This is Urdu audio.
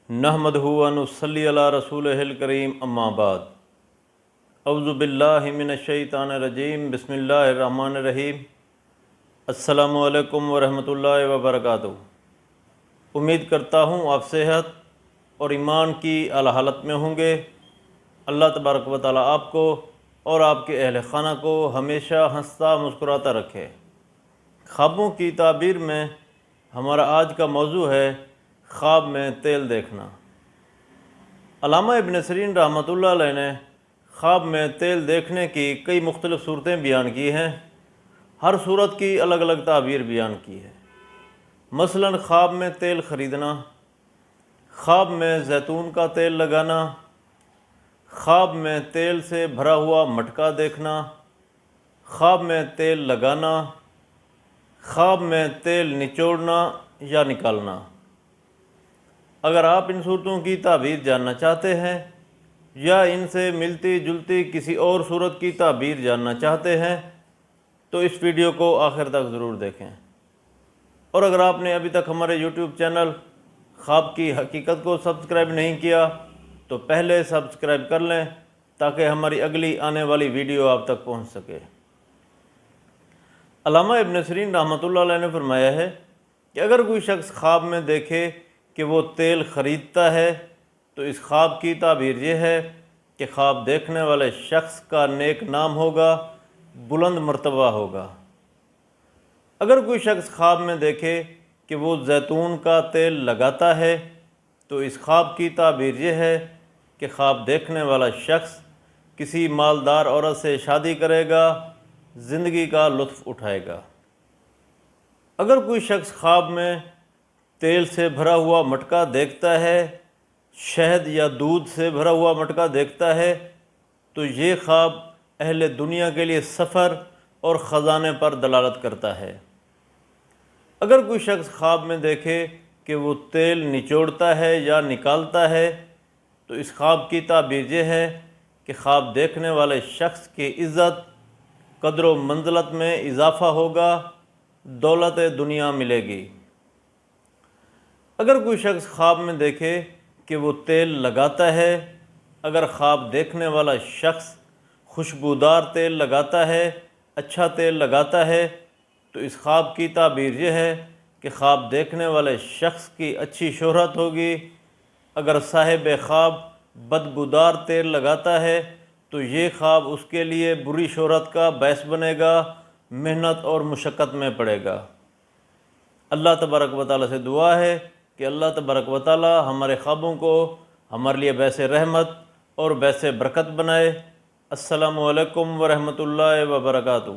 نحمدہ و نصلی علی رسولہ الکریم اما بعد اعوذ باللہ من الشیطان الرجیم بسم اللہ الرحمن الرحیم السلام علیکم ورحمۃ اللہ وبرکاتہ۔ امید کرتا ہوں آپ صحت اور ایمان کی اعلیٰ حالت میں ہوں گے۔ اللہ تبارک و تعالیٰ آپ کو اور آپ کے اہل خانہ کو ہمیشہ ہنستا مسکراتا رکھے۔ خوابوں کی تعبیر میں ہمارا آج کا موضوع ہے خواب میں تیل دیکھنا۔ علامہ ابن سیرین رحمۃ اللہ علیہ نے خواب میں تیل دیکھنے کی کئی مختلف صورتیں بیان کی ہیں۔ ہر صورت کی الگ الگ تعبیر بیان کی ہے۔ مثلا خواب میں تیل خریدنا، خواب میں زیتون کا تیل لگانا، خواب میں تیل سے بھرا ہوا مٹکا دیکھنا، خواب میں تیل لگانا، خواب میں تیل نچوڑنا یا نکالنا۔ اگر آپ ان صورتوں کی تعبیر جاننا چاہتے ہیں یا ان سے ملتی جلتی کسی اور صورت کی تعبیر جاننا چاہتے ہیں تو اس ویڈیو کو آخر تک ضرور دیکھیں۔ اور اگر آپ نے ابھی تک ہمارے یوٹیوب چینل خواب کی حقیقت کو سبسکرائب نہیں کیا تو پہلے سبسکرائب کر لیں تاکہ ہماری اگلی آنے والی ویڈیو آپ تک پہنچ سکے۔ علامہ ابن سیرین رحمۃ اللہ علیہ نے فرمایا ہے کہ اگر کوئی شخص خواب میں دیکھے کہ وہ تیل خریدتا ہے تو اس خواب کی تعبیر یہ ہے کہ خواب دیکھنے والے شخص کا نیک نام ہوگا، بلند مرتبہ ہوگا۔ اگر کوئی شخص خواب میں دیکھے کہ وہ زیتون کا تیل لگاتا ہے تو اس خواب کی تعبیر یہ ہے کہ خواب دیکھنے والا شخص کسی مالدار عورت سے شادی کرے گا، زندگی کا لطف اٹھائے گا۔ اگر کوئی شخص خواب میں تیل سے بھرا ہوا مٹکا دیکھتا ہے، شہد یا دودھ سے بھرا ہوا مٹکا دیکھتا ہے تو یہ خواب اہل دنیا کے لیے سفر اور خزانے پر دلالت کرتا ہے۔ اگر کوئی شخص خواب میں دیکھے کہ وہ تیل نچوڑتا ہے یا نکالتا ہے تو اس خواب کی تعبیر یہ ہے کہ خواب دیکھنے والے شخص کی عزت، قدر و منزلت میں اضافہ ہوگا، دولت دنیا ملے گی۔ اگر کوئی شخص خواب میں دیکھے کہ وہ تیل لگاتا ہے، اگر خواب دیکھنے والا شخص خوشبودار تیل لگاتا ہے، اچھا تیل لگاتا ہے تو اس خواب کی تعبیر یہ ہے کہ خواب دیکھنے والے شخص کی اچھی شہرت ہوگی۔ اگر صاحب خواب بدبودار تیل لگاتا ہے تو یہ خواب اس کے لیے بری شہرت کا باعث بنے گا، محنت اور مشقت میں پڑے گا۔ اللہ تبارک و تعالیٰ سے دعا ہے کہ اللہ تبارک و تعالیٰ ہمارے خوابوں کو ہمارے لیے باعث رحمت اور باعث برکت بنائے۔ السلام علیکم ورحمۃ اللہ وبرکاتہ۔